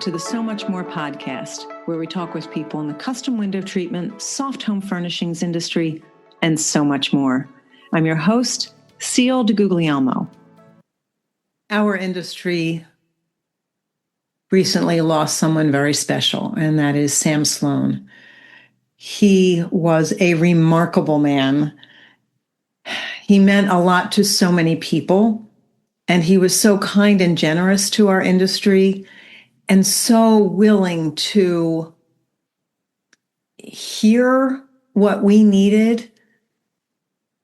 to the So Much More podcast, where we talk with people in the custom window treatment, soft home furnishings industry, and so much more. I'm your host, Seal DeGuglielmo. Our industry recently lost someone very special, and that is Sam Sloan. He was a remarkable man. He meant a lot to so many people, and he was so kind and generous to our industry and so willing to hear what we needed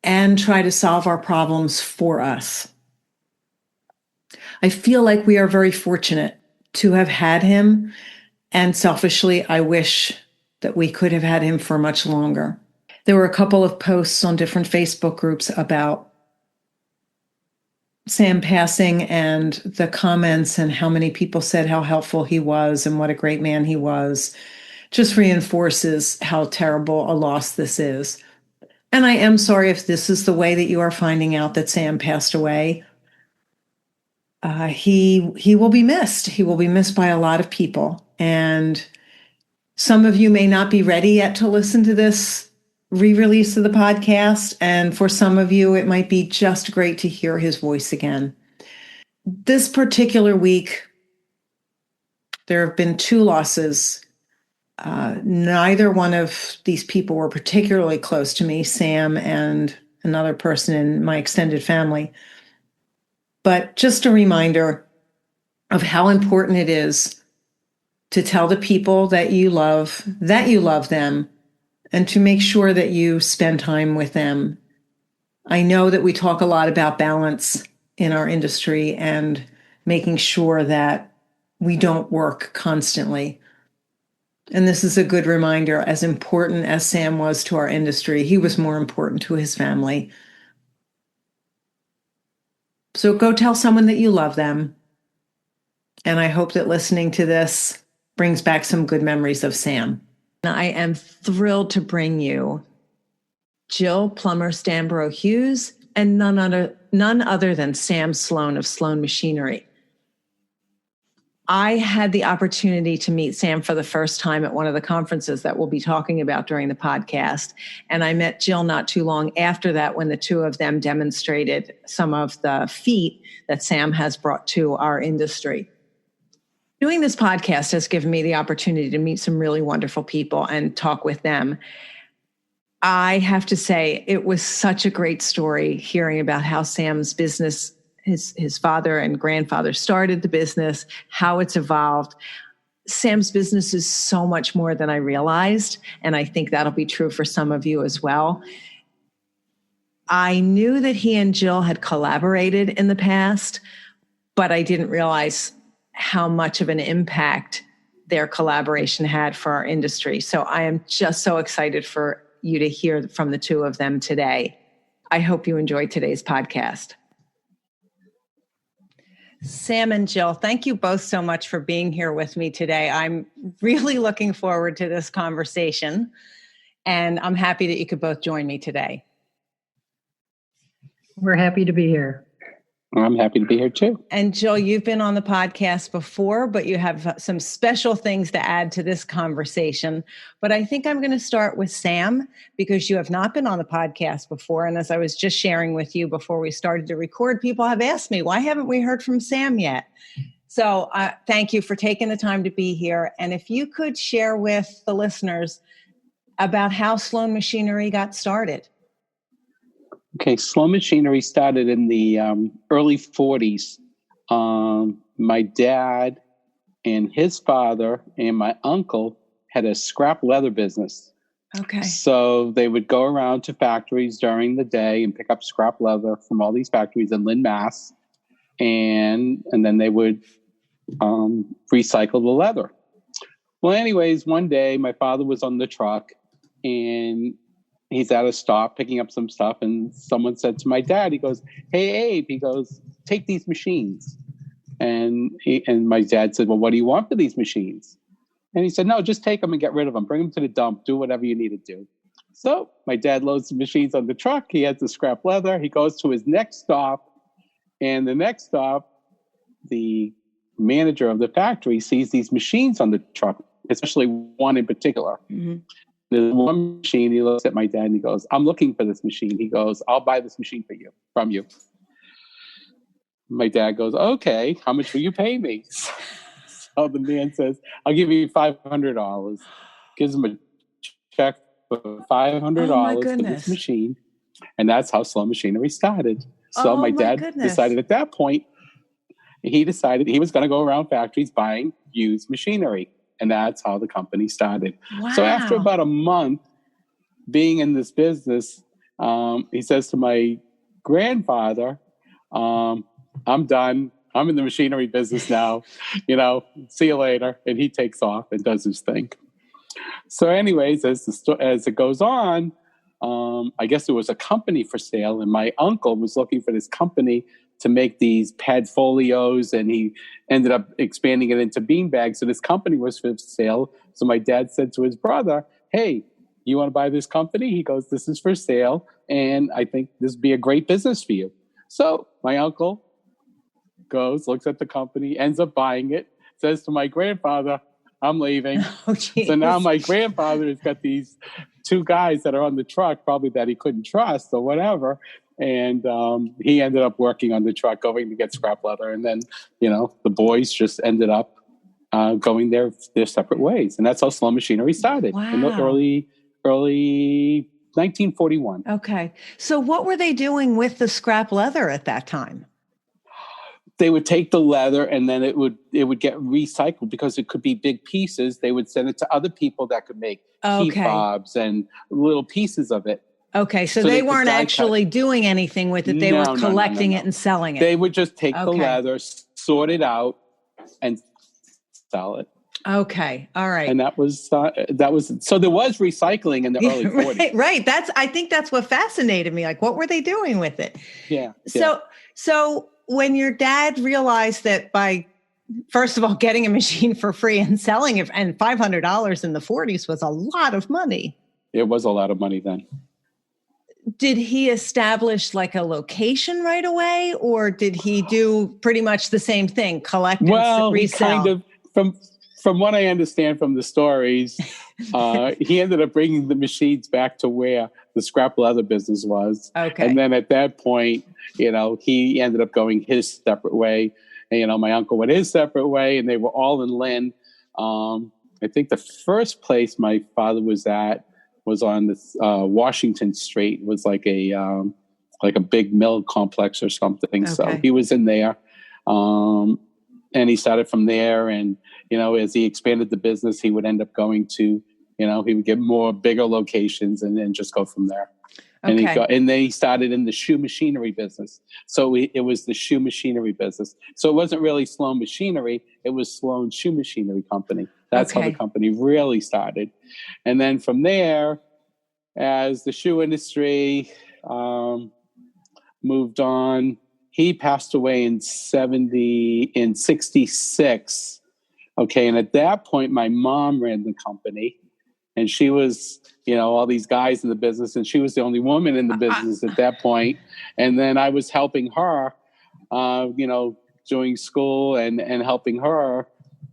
and try to solve our problems for us. I feel like we are very fortunate to have had him, and selfishly, I wish that we could have had him for much longer. There were a couple of posts on different Facebook groups about Sam passing and the comments and how many people said how helpful he was and what a great man he was. Just reinforces how terrible a loss this is. And I am sorry if this is the way that you are finding out that Sam passed away. He will be missed. He will be missed by a lot of people. And some of you may not be ready yet to listen to this re-release of the podcast. And for some of you, it might be just great to hear his voice again. This particular week, there have been two losses. Neither one of these people were particularly close to me, Sam and another person in my extended family. But just a reminder of how important it is to tell the people that you love them, and to make sure that you spend time with them. I know that we talk a lot about balance in our industry and making sure that we don't work constantly. And this is a good reminder. As important as Sam was to our industry, he was more important to his family. So go tell someone that you love them. And I hope that listening to this brings back some good memories of Sam. I am thrilled to bring you Jill Plummer Stamborough Hughes and none other than Sam Sloan of Sloan Machinery. I had the opportunity to meet Sam for the first time at one of the conferences that we'll be talking about during the podcast. And I met Jill not too long after that when the two of them demonstrated some of the feat that Sam has brought to our industry. Doing this podcast has given me the opportunity to meet some really wonderful people and talk with them. I have to say, it was such a great story hearing about how Sam's business, his father and grandfather started the business, how it's evolved. Sam's business is so much more than I realized, and I think that'll be true for some of you as well. I knew that he and Jill had collaborated in the past, but I didn't realize how much of an impact their collaboration had for our industry. So I am just so excited for you to hear from the two of them today. I hope you enjoyed today's podcast. Sam and Jill, thank you both so much for being here with me today. I'm really looking forward to this conversation, and I'm happy that you could both join me today. We're happy to be here. I'm happy to be here too. And Jill, you've been on the podcast before, but you have some special things to add to this conversation. But I think I'm going to start with Sam because you have not been on the podcast before. And as I was just sharing with you before we started to record, people have asked me, why haven't we heard from Sam yet? So thank you for taking the time to be here. And if you could share with the listeners about how Sloan Machinery got started. Okay, Sloan Machinery started in the early 40s. My dad and his father and my uncle had a scrap leather business. Okay. So they would go around to factories during the day and pick up scrap leather from all these factories in Lynn, Mass. And then they would recycle the leather. Well, anyways, one day my father was on the truck and he's at a stop picking up some stuff, and someone said to my dad, he goes, "Hey, Abe," he goes, "take these machines." And my dad said, "Well, what do you want for these machines?" And he said, "No, just take them and get rid of them. Bring them to the dump. Do whatever you need to do." So my dad loads the machines on the truck. He has the scrap leather. He goes to his next stop, and the next stop, the manager of the factory sees these machines on the truck, especially one in particular. Mm-hmm. There's one machine. He looks at my dad and he goes, "I'm looking for this machine." He goes, "I'll buy this machine from you." My dad goes, "Okay, how much will you pay me?" So the man says, "I'll give you $500. Gives him a check for $500 Oh my for this goodness. machine. And that's how Sloan Machinery started. So Oh my my dad goodness. decided at that point, he decided he was going to go around factories buying used machinery. And that's how the company started. Wow. So after about a month being in this business, he says to my grandfather, "I'm done. I'm in the machinery business now. See you later." And he takes off and does his thing. So anyways, as it goes on, I guess there was a company for sale, and my uncle was looking for this company to make these padfolios, and he ended up expanding it into beanbags. So this company was for sale. So my dad said to his brother, "Hey, you want to buy this company?" He goes, "This is for sale, and I think this would be a great business for you." So my uncle goes, looks at the company, ends up buying it, says to my grandfather, "I'm leaving." Oh, so now my grandfather has got these two guys that are on the truck, probably that he couldn't trust or whatever. And he ended up working on the truck, going to get scrap leather. And then, the boys just ended up going their separate ways. And that's how Sloan Machinery started in the early 1941. Okay. So what were they doing with the scrap leather at that time? They would take the leather and then it would get recycled because it could be big pieces. They would send it to other people that could make key fobs and little pieces of it. Okay, so they weren't actually doing anything with it. They were collecting it and selling it. They would just take the leather, sort it out, and sell it. Okay, all right. And that was so there was recycling in the early 40s. Right. I think that's what fascinated me. Like, what were they doing with it? Yeah. So when your dad realized that by, first of all, getting a machine for free and selling it, and $500 in the 40s was a lot of money. It was a lot of money then. Did he establish like a location right away, or did he do pretty much the same thing, collect and resell? He kind of, from what I understand from the stories, he ended up bringing the machines back to where the scrap leather business was. Okay. And then at that point, he ended up going his separate way. And, my uncle went his separate way, and they were all in Lynn. I think the first place my father was at was on this Washington Street. It was like a big mill complex or something. Okay. So he was in there, and he started from there. And as he expanded the business, he would end up going to, he would get more bigger locations and then just go from there. Okay. And then he started in the shoe machinery business. So it was the shoe machinery business. So it wasn't really Sloan Machinery. It was Sloan Shoe Machinery Company. That's how the company really started. And then from there, as the shoe industry moved on, he passed away in 66. Okay. And at that point, my mom ran the company. And she was, all these guys in the business, and she was the only woman in the business at that point. And then I was helping her, doing school and helping her.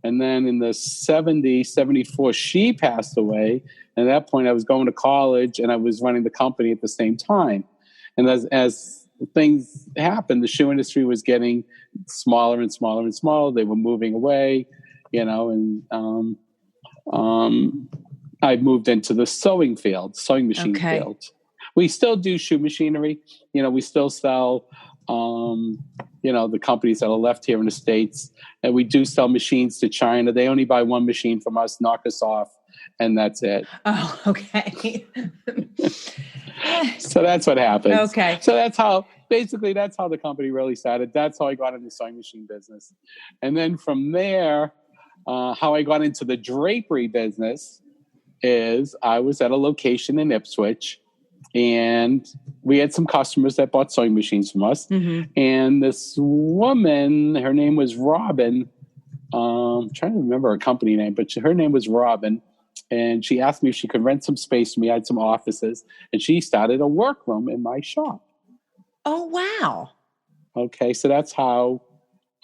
And then in the 74, she passed away. And at that point, I was going to college and I was running the company at the same time. And as things happened, the shoe industry was getting smaller and smaller and smaller. They were moving away, and I moved into the sewing machine field. We still do shoe machinery. We still sell, the companies that are left here in the States. And we do sell machines to China. They only buy one machine from us, knock us off, and that's it. Oh, okay. So that's what happens. Okay. So that's how the company really started. That's how I got into the sewing machine business. And then from there, how I got into the drapery business is I was at a location in Ipswich, and we had some customers that bought sewing machines from us. Mm-hmm. And this woman, her name was Robin. I'm trying to remember her company name, but her name was Robin. And she asked me if she could rent some space for me. I had some offices, and she started a workroom in my shop. Oh, wow. Okay. So that's how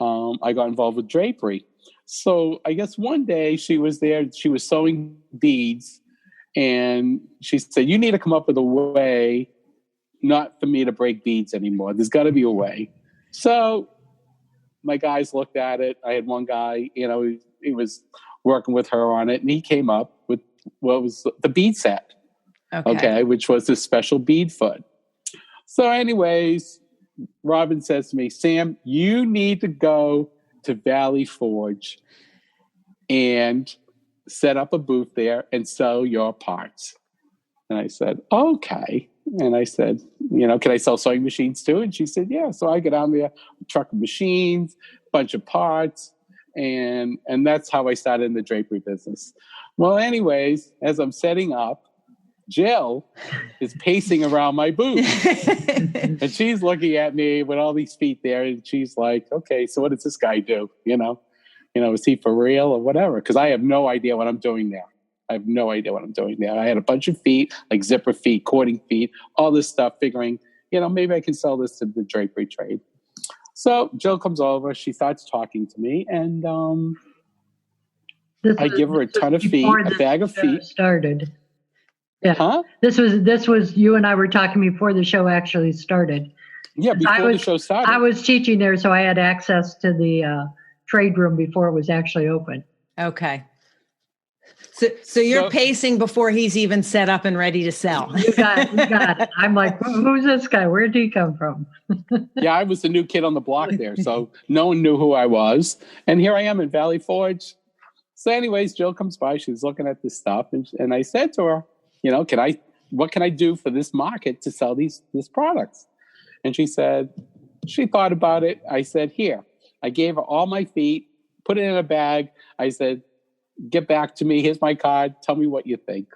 I got involved with drapery. So I guess one day she was there, she was sewing beads, and she said, "You need to come up with a way not for me to break beads anymore. There's got to be a way." So my guys looked at it. I had one guy, he was working with her on it, and he came up with what was the bead set, okay, which was this special bead foot. So anyways, Robin says to me, "Sam, you need to go to Valley Forge and set up a booth there and sell your parts." And I said, "Okay." And I said, "Can I sell sewing machines too?" And she said, "Yeah." So I get on there, truck of machines, bunch of parts, and that's how I started in the drapery business. Well, anyways, as I'm setting up, Jill is pacing around my booth. And she's looking at me with all these feet there, and she's like, "Okay, so what does this guy do? Is he for real or whatever?" Because I have no idea what I'm doing there. I had a bunch of feet, like zipper feet, cording feet, all this stuff, figuring, maybe I can sell this to the drapery trade. So Jill comes over, she starts talking to me, and I give her a ton of feet, a bag of feet. Started. Yeah. Huh? This was you and I were talking before the show actually started. Yeah, before the show started. I was teaching there, so I had access to the trade room before it was actually open. Okay. So you're pacing before he's even set up and ready to sell. You got it. I'm like, who's this guy? Where did he come from? Yeah, I was the new kid on the block there, so no one knew who I was. And here I am in Valley Forge. So anyways, Jill comes by. She's looking at this stuff, and I said to her, what can I do for this market to sell these products? And she thought about it. I said, "Here." I gave her all my feet, put it in a bag. I said, "Get back to me. Here's my card. Tell me what you think."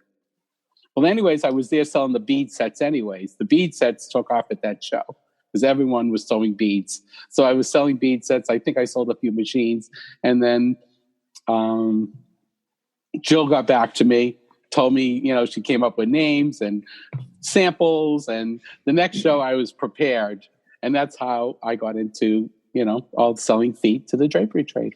Well, anyways, I was there selling the bead sets anyways. The bead sets took off at that show because everyone was sewing beads. So I was selling bead sets. I think I sold a few machines. And then Jill got back to me, told me, she came up with names and samples. And the next show I was prepared. And that's how I got into, all selling feet to the drapery trade.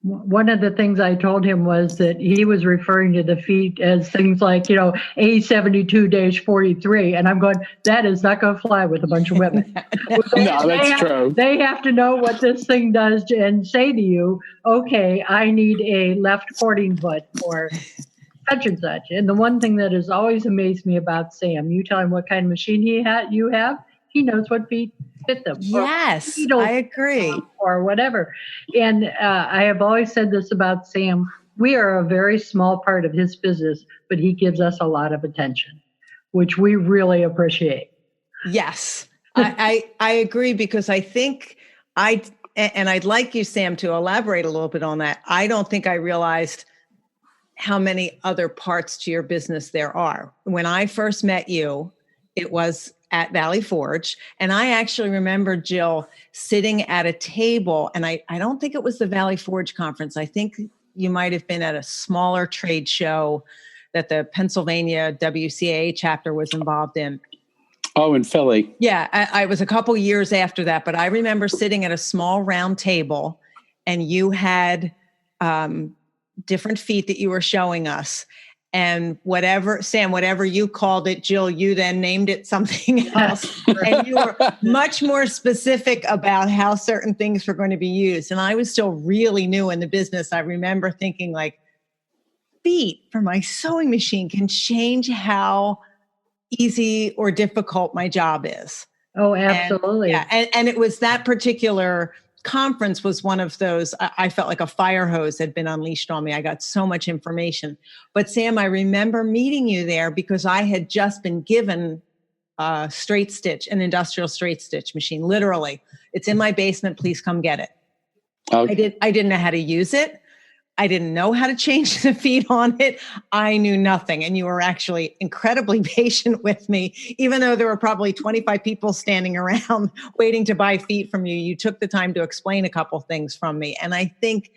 One of the things I told him was that he was referring to the feet as things like, A72-43. And I'm going, that is not going to fly with a bunch of women. No, that's true. They have to know what this thing does and say to you, "Okay, I need a left cording foot for such and such." And the one thing that has always amazed me about Sam, you tell him what kind of machine you have, he knows what feet fit them. Yes, I agree. Or whatever. And I have always said this about Sam. We are a very small part of his business, but he gives us a lot of attention, which we really appreciate. Yes, I agree, because I think and I'd like you, Sam, to elaborate a little bit on that. I don't think I realized how many other parts to your business there are. When I first met you, it was at Valley Forge. And I actually remember Jill sitting at a table, and I don't think it was the Valley Forge conference. I think you might have been at a smaller trade show that the Pennsylvania WCAA chapter was involved in. Oh, in Philly. Yeah, I was a couple years after that, but I remember sitting at a small round table, and you had different feet that you were showing us. And Sam, whatever you called it, Jill, you then named it something else. And you were much more specific about how certain things were going to be used. And I was still really new in the business. I remember thinking, like, feet for my sewing machine can change how easy or difficult my job is. Oh, absolutely. And it was that particular conference was one of those. I felt like a fire hose had been unleashed on me. I got so much information. But Sam, I remember meeting you there because I had just been given a straight stitch, an industrial straight stitch machine. Literally, it's in my basement. Please come get it. Okay. I didn't know how to use it. I didn't know how to change the feet on it. I knew nothing. And you were actually incredibly patient with me, even though there were probably 25 people standing around waiting to buy feet from you. You took the time to explain a couple things from me. And I think,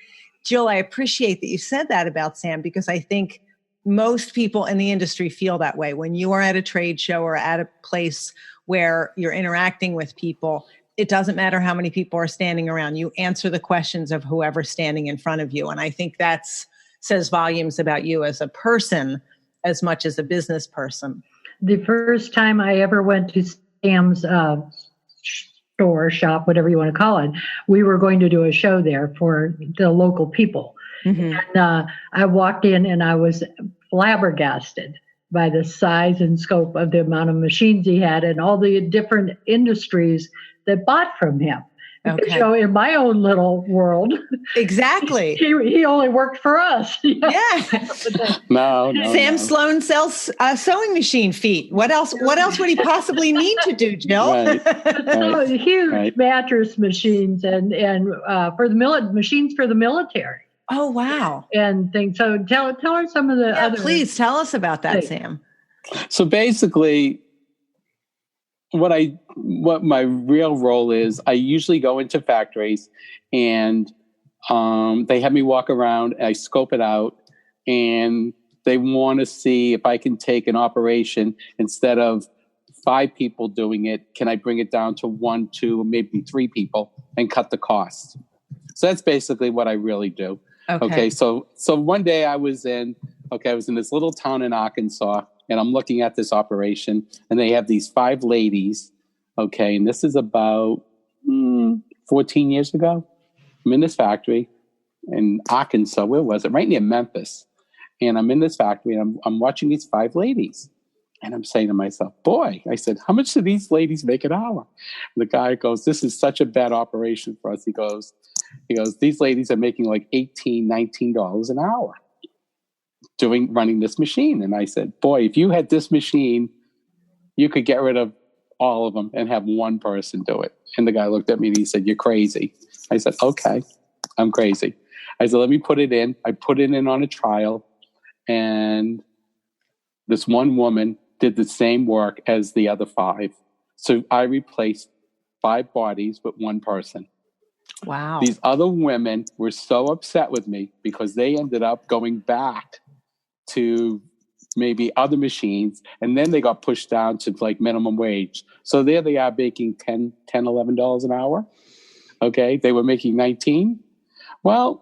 Jill, I appreciate that you said that about Sam, because I think most people in the industry feel that way. When you are at a trade show or at a place where you're interacting with people, it doesn't matter how many people are standing around. You answer the questions of whoever's standing in front of you. And I think that's says volumes about you as a person as much as a business person. The first time I ever went to Sam's store, shop, whatever you want to call it, we were going to do a show there for the local people. Mm-hmm. And I walked in and I was flabbergasted by the size and scope of the amount of machines he had and all the different industries that bought from him. Okay. You know, in my own little world, exactly, he only worked for us. Yeah. No. Sam Sloan sells sewing machine feet. What else? What else would he possibly need to do, Jill? Right. So huge mattress machines and for the machines for the military. Oh wow! And things. So tell her some of the other. Please tell us about that, Sam. So basically, what my real role is, I usually go into factories and they have me walk around, I scope it out, and they want to see if I can take an operation instead of 5 people doing it, can I bring it down to 1, 2, maybe 3 people and cut the cost? So that's basically what I really do. Okay. So one day I was in this little town in Arkansas, and I'm looking at this operation, and they have these 5 ladies. Okay. And this is about 14 years ago. I'm in this factory in Arkansas. Where was it? Right near Memphis. And I'm in this factory, and I'm watching these 5 ladies. And I'm saying to myself, boy, I said, how much do these ladies make an hour? And the guy goes, this is such a bad operation for us. He goes, these ladies are making like $18, $19 an hour running this machine. And I said, boy, if you had this machine, you could get rid of all of them and have one person do it. And the guy looked at me and he said, you're crazy. I said, okay, I'm crazy. I said, let me put it in. I put it in on a trial, and this one woman did the same work as the other 5. So I replaced 5 bodies with 1 person. Wow. These other women were so upset with me because they ended up going back to maybe other machines, and then they got pushed down to like minimum wage. So there they are making $10, $11 an hour. Okay. They were making 19. Well,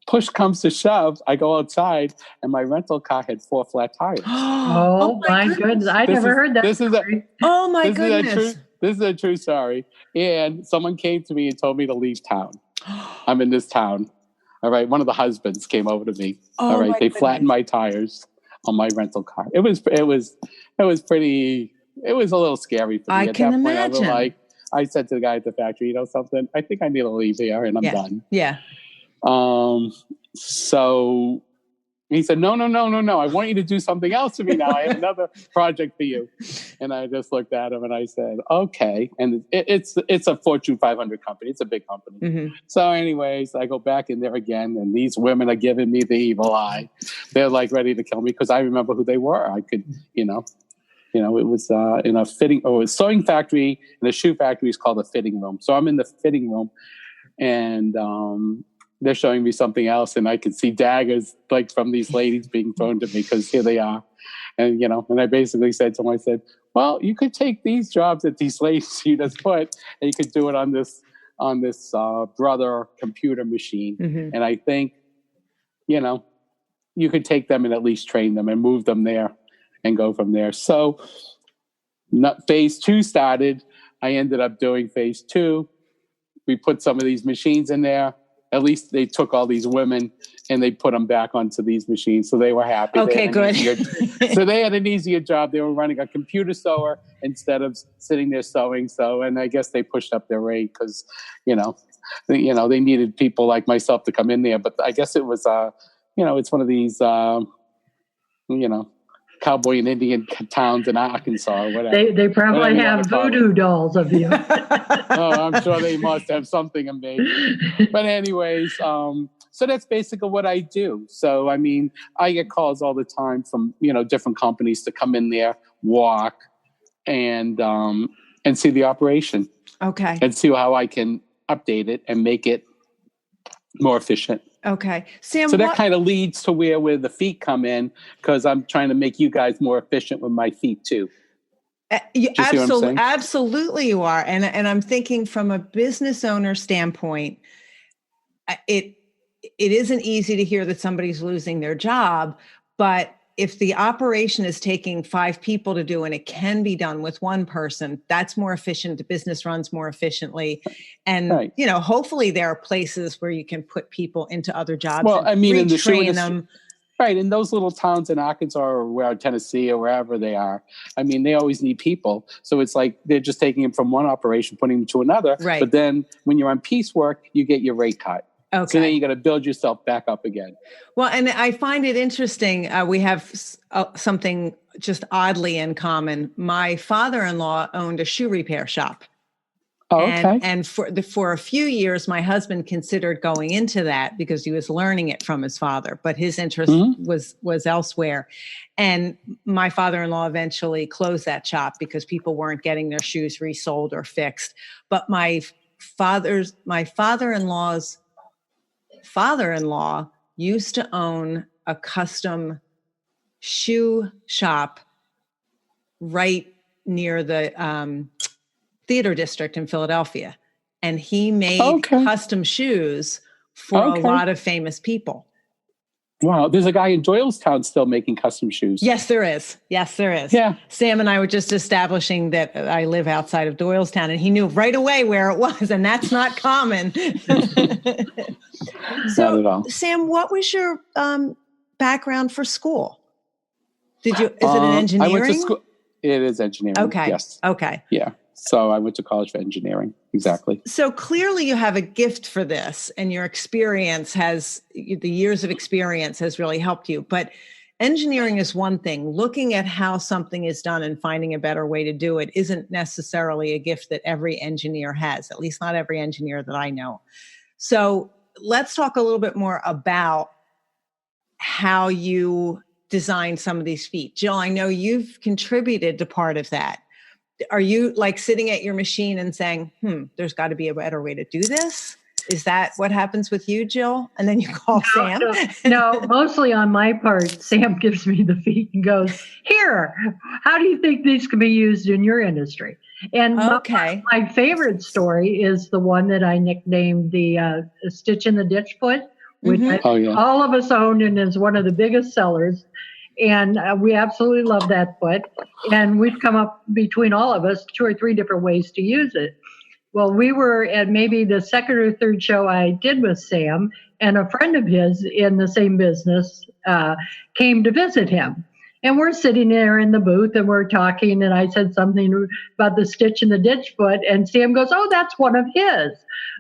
push comes to shove, I go outside and my rental car had 4 flat tires. Oh my goodness. I never heard that. Oh my goodness. This is a true story. And someone came to me and told me to leave town. I'm in this town. All right. One of the husbands came over to me. All right. They flattened my tires on my rental car. It was a little scary for me. I can imagine. I said to the guy at the factory, you know something? I think I need to leave here and I'm done. Yeah. So he said, no. I want you to do something else for me now. I have another project for you. And I just looked at him and I said, okay. And it's a Fortune 500 company. It's a big company. Mm-hmm. So anyways, I go back in there again, and these women are giving me the evil eye. They're like ready to kill me because I remember who they were. I could, it was in a sewing factory, and a shoe factory is called a fitting room. So I'm in the fitting room, and they're showing me something else, and I could see daggers like from these ladies being thrown to me because here they are. And, and I basically said to them, I said, well, you could take these jobs that these ladies you just put, and you could do it on this brother computer machine. Mm-hmm. And I think, you could take them and at least train them and move them there and go from there. So phase 2 started. I ended up doing phase 2. We put some of these machines in there. At least they took all these women and they put them back onto these machines. So they were happy. Okay, good. So they had an easier job. They were running a computer sewer instead of sitting there sewing. So, and I guess they pushed up their rate because, they needed people like myself to come in there. But I guess it was, it's one of these, cowboy and Indian towns in Arkansas or whatever. They probably have voodoo dolls of you. Oh, I'm sure they must have something of me. But anyways, so that's basically what I do. So, I mean, I get calls all the time from, different companies to come in there, walk, and see the operation. Okay. And see how I can update it and make it more efficient. Okay. Sam, so that kind of leads to where the feet come in, because I'm trying to make you guys more efficient with my feet too. You Do you see what I'm saying? absolutely you are. And I'm thinking from a business owner standpoint, it isn't easy to hear that somebody's losing their job, but if the operation is taking 5 people to do and it can be done with one person, that's more efficient. The business runs more efficiently. And, Right. hopefully there are places where you can put people into other jobs. Well, and I mean, in the shoe retrain industry, them. right, in those little towns in Arkansas or where Tennessee or wherever they are, I mean, they always need people. So it's like they're just taking them from one operation, putting them to another. Right. But then when you're on piecework, you get your rate cut. Okay. So then you got to build yourself back up again. Well, and I find it interesting. We have something just oddly in common. My father-in-law owned a shoe repair shop. Oh, okay. And for a few years, my husband considered going into that because he was learning it from his father, but his interest was elsewhere. And my father-in-law eventually closed that shop because people weren't getting their shoes resold or fixed. But my father-in-law's father-in-law used to own a custom shoe shop right near the theater district in Philadelphia. And he made custom shoes for a lot of famous people. Wow. There's a guy in Doylestown still making custom shoes. Yes, there is. Yeah. Sam and I were just establishing that I live outside of Doylestown, and he knew right away where it was, and that's not common. So, not at all. Sam, what was your background for school? Is it an engineering? I went to school. It is engineering. Okay. Yes. Okay. Yeah. So I went to college for engineering. Exactly. So clearly you have a gift for this, and your experience the years of experience has really helped you. But engineering is one thing. Looking at how something is done and finding a better way to do it isn't necessarily a gift that every engineer has, at least not every engineer that I know. So let's talk a little bit more about how you design some of these feet. Jill, I know you've contributed to part of that. Are you like sitting at your machine and saying, there's got to be a better way to do this? Is that what happens with you, Jill? And then you call Sam? No, mostly on my part, Sam gives me the feet and goes, here, how do you think these can be used in your industry? And my favorite story is the one that I nicknamed the Stitch in the Ditch foot, which all of us own and is one of the biggest sellers. And we absolutely love that foot. And we've come up between all of us 2 or 3 different ways to use it. Well, we were at maybe the second or third show I did with Sam, and a friend of his in the same business came to visit him. And we're sitting there in the booth and we're talking, and I said something about the Stitch in the Ditch foot, and Sam goes, oh, that's one of his.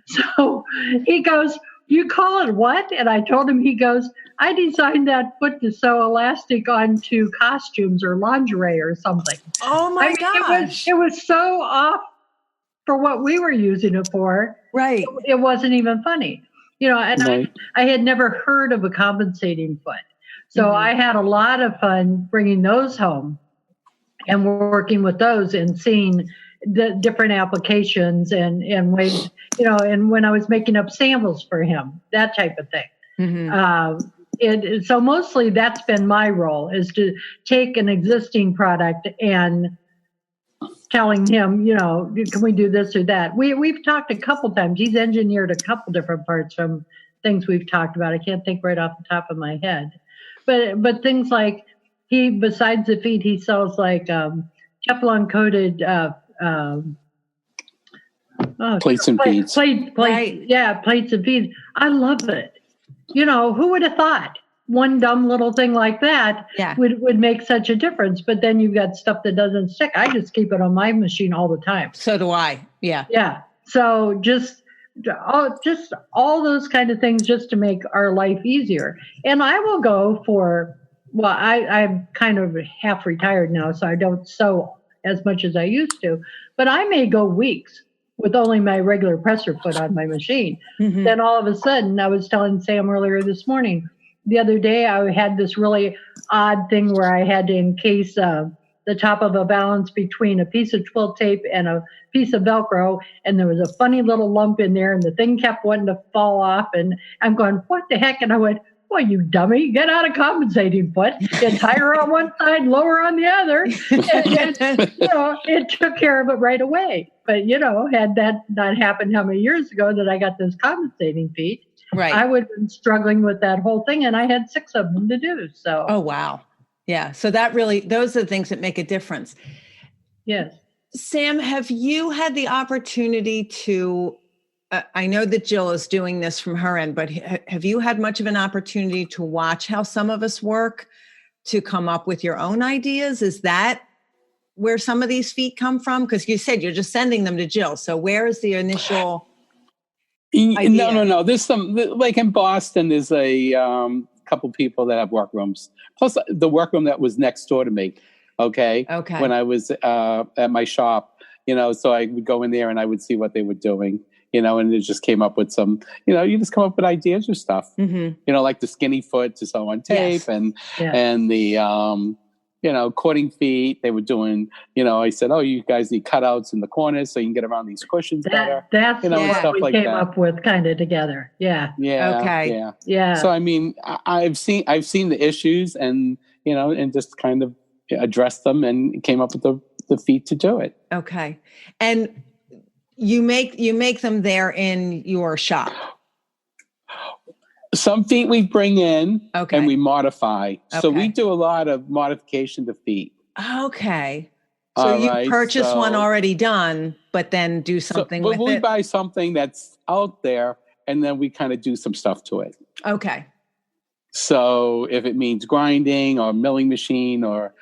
So he goes, you call it what? And I told him, he goes, I designed that foot to sew elastic onto costumes or lingerie or something. Oh my gosh. It was so off for what we were using it for. Right. It wasn't even funny. And I had never heard of a compensating foot. So I had a lot of fun bringing those home and working with those and seeing the different applications and ways, and when I was making up samples for him, that type of thing. So mostly that's been my role, is to take an existing product and telling him, can we do this or that? We've talked a couple times. He's engineered a couple different parts from things we've talked about. I can't think right off the top of my head. But things like besides the feet, he sells like Teflon coated plates and beads. Plates and beads. I love it. Who would have thought one dumb little thing like that would make such a difference? But then you've got stuff that doesn't stick. I just keep it on my machine all the time. So do I. Yeah. Yeah. So just all those kind of things just to make our life easier. And I will go for, I'm kind of half retired now, so I don't sew as much as I used to, but I may go weeks with only my regular presser foot on my machine. Then all of a sudden, I was telling Sam earlier this morning, the other day, I had this really odd thing where I had to encase the top of a balance between a piece of twill tape and a piece of Velcro, and there was a funny little lump in there, and the thing kept wanting to fall off, and I'm going, what the heck? And I went, well, you dummy, get out a compensating foot, it's higher on one side, lower on the other. And, it took care of it right away. But, had that not happened how many years ago that I got those compensating feet, Right. I would have been struggling with that whole thing, and I had 6 of them to do. So. Oh, wow. Yeah. So those are the things that make a difference. Yes. Sam, have you had the opportunity to, I know that Jill is doing this from her end, but have you had much of an opportunity to watch how some of us work to come up with your own ideas? Is that where some of these feet come from? Because you said you're just sending them to Jill. So where is the initial idea? No. There's some, like in Boston, there's a couple people that have workrooms. Plus the workroom that was next door to me. Okay. When I was at my shop, so I would go in there and I would see what they were doing, and it just came up with some, you just come up with ideas or stuff, like the skinny foot to sew on tape and the, cording feet. They were doing, I said, oh, you guys need cutouts in the corners so you can get around these cushions better. That's what stuff we came up with kind of together. Yeah. Yeah. Okay. Yeah. Yeah. So, I mean, I've seen the issues and, and just kind of addressed them and came up with the feet to do it. Okay. And you make them there in your shop. Some feet we bring in and we modify. Okay. So we do a lot of modification to feet. Okay. So you purchase one already done, but then do something with it? We buy something that's out there and then we kind of do some stuff to it. Okay. So if it means grinding or milling machine or,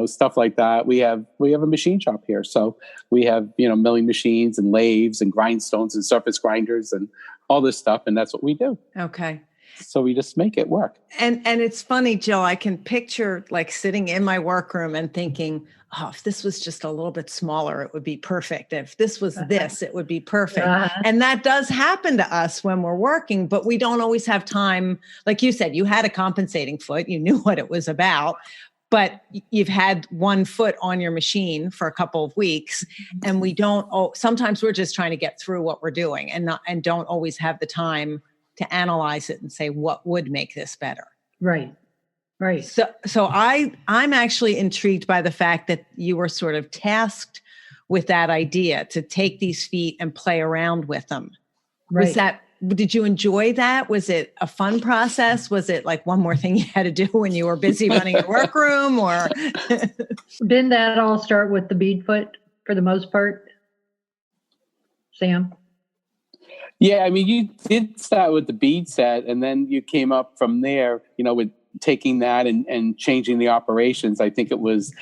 stuff like that, we have a machine shop here. So we have, milling machines and lathes and grindstones and surface grinders and all this stuff. And that's what we do. Okay. So we just make it work. And it's funny, Jill, I can picture like sitting in my workroom and thinking, oh, if this was just a little bit smaller, it would be perfect. If this was this, it would be perfect. And that does happen to us when we're working, but we don't always have time. Like you said, you had a compensating foot, you knew what it was about, but you've had one foot on your machine for a couple of weeks and sometimes we're just trying to get through what we're doing and don't always have the time to analyze it and say, what would make this better? Right. Right. So I'm actually intrigued by the fact that you were sort of tasked with that idea to take these feet and play around with them. Right. Did you enjoy that? Was it a fun process? Was it like one more thing you had to do when you were busy running your workroom or? Didn't that all start with the bead foot for the most part, Sam? Yeah, I mean, you did start with the bead set and then you came up from there, with taking that and changing the operations. I think it was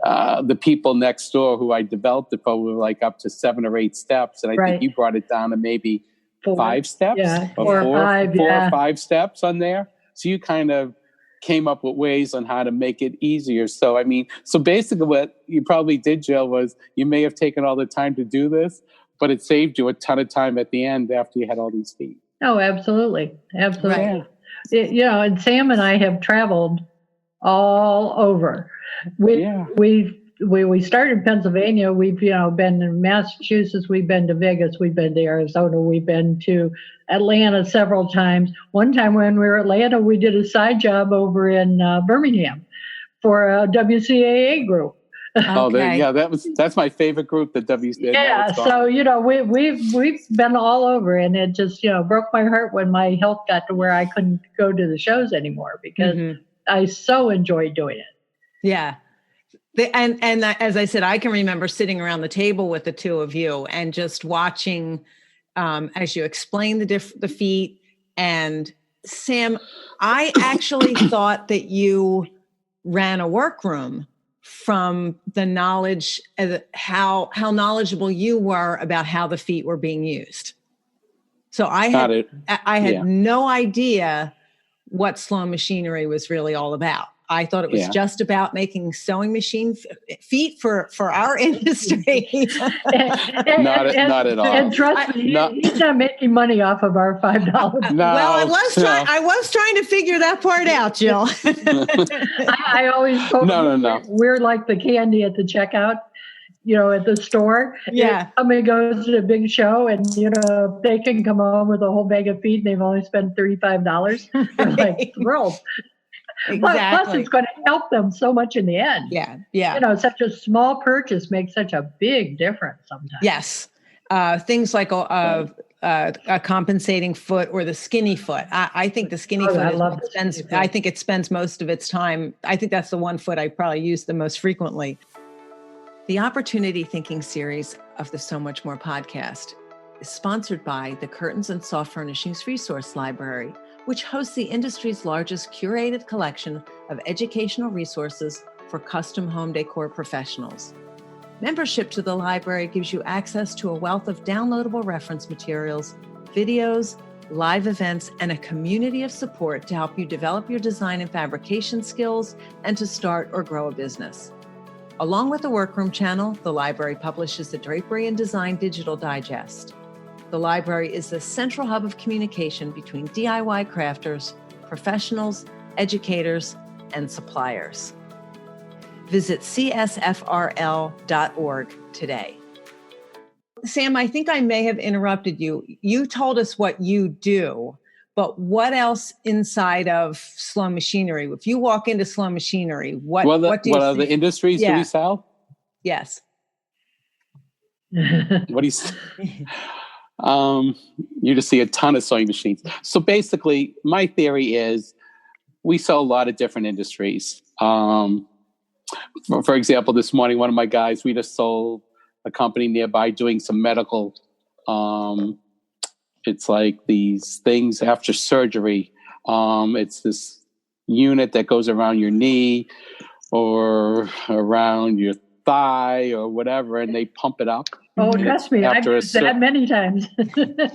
the people next door who I developed it for were like up to 7 or 8 steps. And I think you brought it down to maybe 5 steps, or 5, 4 or 5 steps on there. So you kind of came up with ways on how to make it easier. So, I mean, basically what you probably did, Jill, was you may have taken all the time to do this, but it saved you a ton of time at the end after you had all these feet. Oh, absolutely. Absolutely. Right. And Sam and I have traveled all over. We started in Pennsylvania. We've, been in Massachusetts. We've been to Vegas. We've been to Arizona. We've been to Atlanta several times. One time when we were in Atlanta, we did a side job over in Birmingham for a WCAA group. Okay. That's my favorite group, the WCAA. Yeah, so we've been all over, and it just broke my heart when my health got to where I couldn't go to the shows anymore because I so enjoyed doing it. Yeah. And as I said, I can remember sitting around the table with the two of you and just watching as you explain the feet. And Sam, I actually thought that you ran a workroom from the knowledge of how knowledgeable you were about how the feet were being used. So I had no idea what Sloan Machinery was really all about. I thought it was just about making sewing machine feet for our industry. Not at all. And trust me, he's not making money off of our $5. No, well, I was trying to figure that part out, Jill. I always told no. We're like the candy at the checkout. at the store. Yeah. If somebody goes to a big show and, they can come home with a whole bag of feed and they've only spent $35, they're like thrilled. Exactly. Plus, it's going to help them so much in the end. Yeah. Such a small purchase makes such a big difference sometimes. Yes. Things like a compensating foot or the skinny foot. I think the skinny foot I think it spends most of its time. I think that's the one foot I probably use the most frequently. The Opportunity Thinking series of the So Much More podcast is sponsored by the Curtains and Soft Furnishings Resource Library, which hosts the industry's largest curated collection of educational resources for custom home decor professionals. Membership to the library gives you access to a wealth of downloadable reference materials, videos, live events, and a community of support to help you develop your design and fabrication skills and to start or grow a business. Along with the Workroom channel, the library publishes the Drapery and Design Digital Digest. The library is the central hub of communication between DIY crafters, professionals, educators, and suppliers. Visit csfrl.org today. Sam, I think I may have interrupted you. You told us what you do, but what else inside of Sloan Machinery? If you walk into Sloan Machinery, what do you What other industries do we sell? Yes. What do you say? You just see a ton of sewing machines. So basically, my theory is we sell a lot of different industries. For example, this morning, one of my guys, we just sold a company nearby doing some medical. It's like these things after surgery. It's this unit that goes around your knee or around your thigh or whatever, and they pump it up. Oh, trust me, I've used that many times.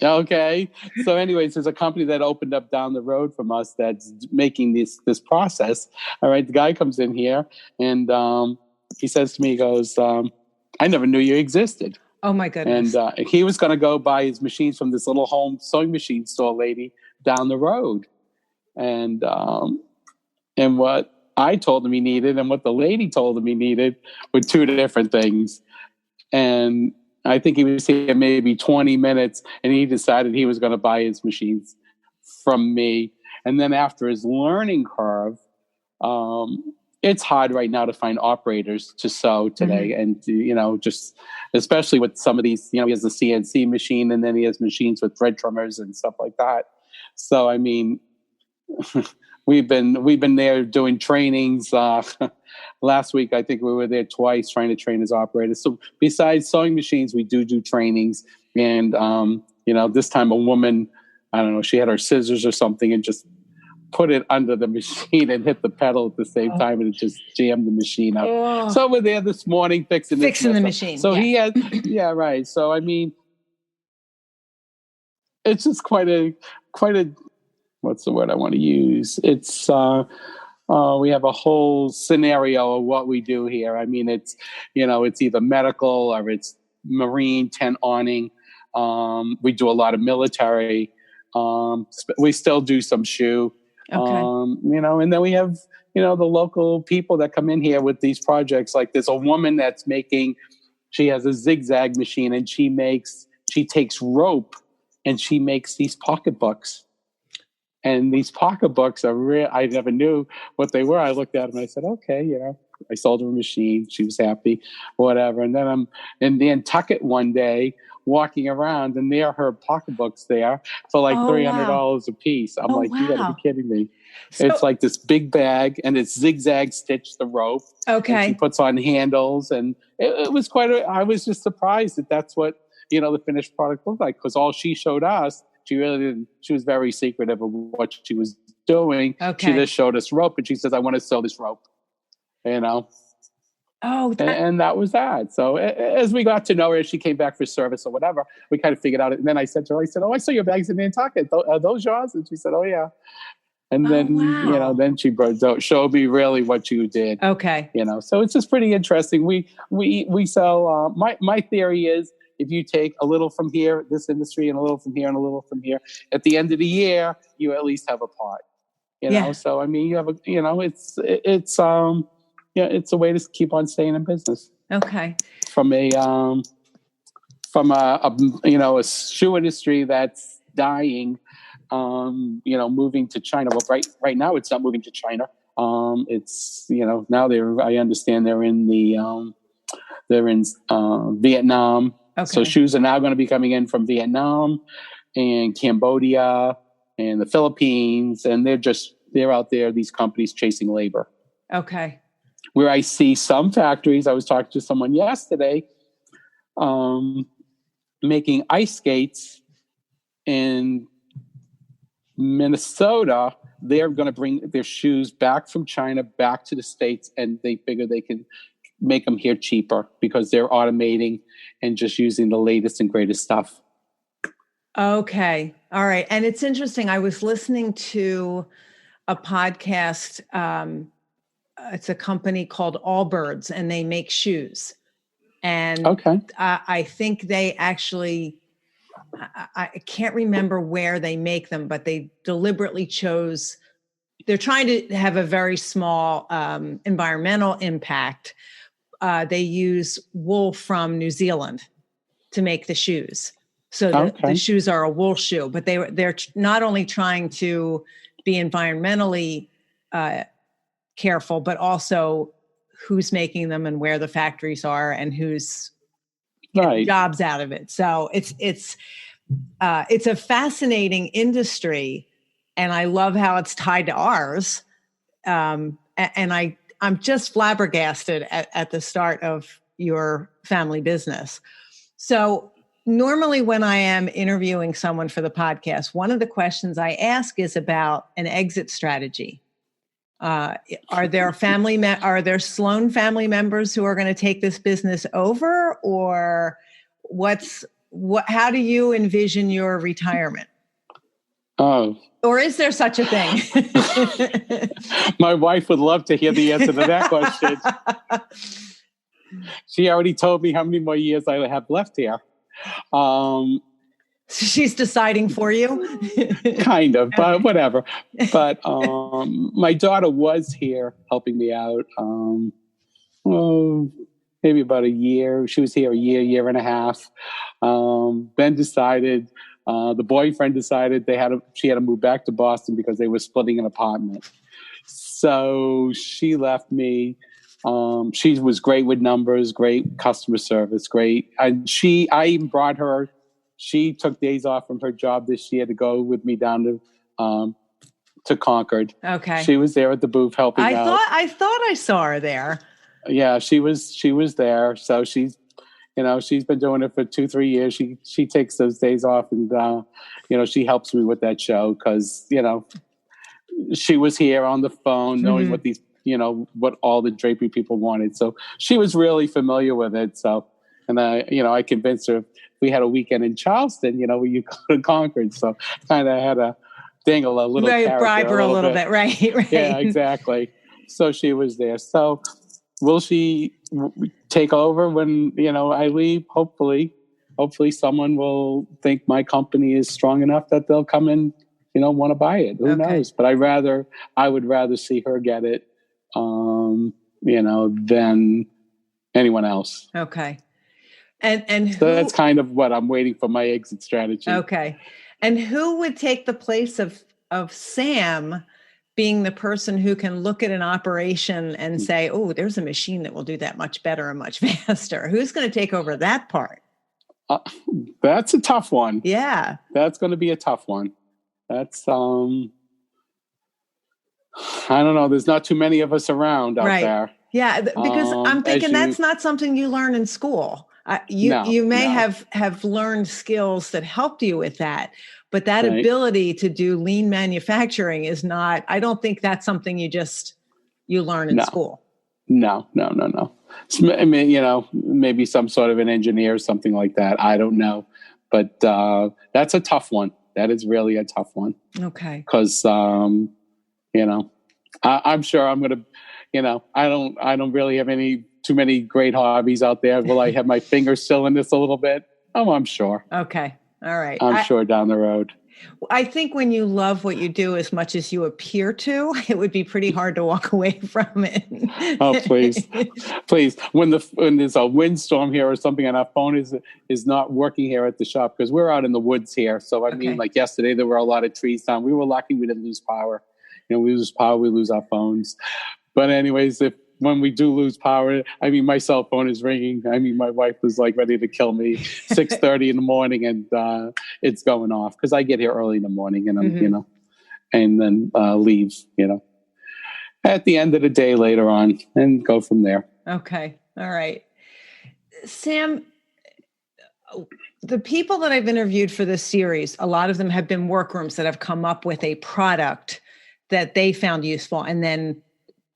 Okay. So anyways, there's a company that opened up down the road from us that's making this process. All right. The guy comes in here and he says to me, he goes, I never knew you existed. Oh my goodness. And he was going to go buy his machines from this little home sewing machine store lady down the road. And what I told him he needed and what the lady told him he needed were two different things. And I think he was here maybe 20 minutes and he decided he was going to buy his machines from me. And then after his learning curve, it's hard right now to find operators to sew today. Mm-hmm. And, just especially with some of these, he has a CNC machine and then he has machines with thread trimmers and stuff like that. So, I mean, we've been there doing trainings. Last week, I think we were there twice trying to train as operators. So besides sewing machines, we do trainings. And, this time a woman, I don't know, she had her scissors or something and just put it under the machine and hit the pedal at the same time, and it just jammed the machine up. Oh. So we're there this morning fixing the machine. So he had, yeah, right. So, I mean, it's just quite a, what's the word I want to use? It's, we have a whole scenario of what we do here. I mean, it's, it's either medical or it's marine, tent awning. We do a lot of military. We still do some shoe. Okay. And then we have, the local people that come in here with these projects. Like there's a woman that's she has a zigzag machine and she takes rope and she makes these pocketbooks. And these pocketbooks are real. I never knew what they were. I looked at them and I said, okay, I sold her a machine. She was happy, whatever. And then I'm in Nantucket one day walking around and there are her pocketbooks there for like $300 a piece. I'm like, you gotta be kidding me. So, it's like this big bag and it's zigzag stitched the rope. Okay. And she puts on handles and it was I was just surprised that's what, the finished product looked like, because all she showed us, she really didn't. She was very secretive of what she was doing. Okay. She just showed us rope, and she says, "I want to sew this rope." Oh, and that was that. So as we got to know her, as she came back for service or whatever, we kind of figured out it. And then I said to her, "Oh, I saw your bags in Nantucket. Are those yours?" And she said, "Oh, yeah." And then then she showed me really what you did. Okay. So it's just pretty interesting. We sell. My theory is, if you take a little from here, this industry, and a little from here, and a little from here, at the end of the year, you at least have a pot. So I mean, you have it's a way to keep on staying in business. Okay. from a a shoe industry that's dying, moving to China. Well, right now it's not moving to China. It's now I understand they're in Vietnam. Okay. So shoes are now going to be coming in from Vietnam and Cambodia and the Philippines, and they're out there, these companies chasing labor. Okay. Where I see some factories, I was talking to someone yesterday, making ice skates in Minnesota. They're going to bring their shoes back from China back to the States, and they figure they can make them here cheaper because they're automating and just using the latest and greatest stuff. Okay. All right. And it's interesting. I was listening to a podcast. It's a company called Allbirds, and they make shoes. And okay. I think they actually, I can't remember where they make them, but they deliberately they're trying to have a very small environmental impact. They use wool from New Zealand to make the shoes. So the shoes are a wool shoe, but they're not only trying to be environmentally careful, but also who's making them and where the factories are and who's getting jobs out of it. So it's a fascinating industry, and I love how it's tied to ours. And I'm just flabbergasted at the start of your family business. So normally when I am interviewing someone for the podcast, one of the questions I ask is about an exit strategy. Are there Sloan family members who are going to take this business over, or how do you envision your retirement? Oh. Or is there such a thing? My wife would love to hear the answer to that question. She already told me how many more years I have left here. She's deciding for you? Kind of, but whatever. But my daughter was here helping me out. Maybe about a year. She was here a year and a half. Ben decided, the boyfriend decided she had to move back to Boston because they were splitting an apartment. So she left me. She was great with numbers, great customer service, great. And I even brought her. She took days off from her job this year to go with me down to Concord. Okay. She was there at the booth helping out. I thought I saw her there. Yeah, she was there. So she's been doing it for 2-3 years. She takes those days off, and she helps me with that show because she was here on the phone, knowing what these what all the drapery people wanted. So she was really familiar with it. So, and I convinced her. We had a weekend in Charleston, where you go to Concord. So kind of had to dangle a little bribe her a little bit. Right. Yeah, exactly. So she was there. So will she take over when, I leave? Hopefully someone will think my company is strong enough that they'll come in, want to buy it. Who knows? But I would rather see her get it, than anyone else. Okay. And so that's kind of what I'm waiting for, my exit strategy. Okay. And who would take the place of Sam being the person who can look at an operation and say, oh, there's a machine that will do that much better and much faster? Who's going to take over that part? That's a tough one. Yeah. That's going to be a tough one. That's, I don't know. There's not too many of us around out there. Yeah. Because I'm thinking that's not something you learn in school. You may have learned skills that helped you with that, but that ability to do lean manufacturing is not, I don't think that's something you learn in school. No. I mean, maybe some sort of an engineer or something like that. I don't know, but that's a tough one. That is really a tough one. Okay. Because, I'm sure I'm going to, I don't really have too many great hobbies out there. Will I have my fingers still in this a little bit? Oh, I'm sure. Okay. All right. I'm sure down the road. I think when you love what you do as much as you appear to, it would be pretty hard to walk away from it. Oh, please, please. When there's a windstorm here or something, and our phone is not working here at the shop because we're out in the woods here. So I mean, like yesterday, there were a lot of trees down. We were lucky we didn't lose power. We lose power, we lose our phones. But anyways, when we do lose power, I mean, my cell phone is ringing. I mean, my wife was like ready to kill me 6:30 in the morning, and it's going off because I get here early in the morning, and I'm, and then leave, at the end of the day later on, and go from there. Okay. All right. Sam, the people that I've interviewed for this series, a lot of them have been workrooms that have come up with a product that they found useful and then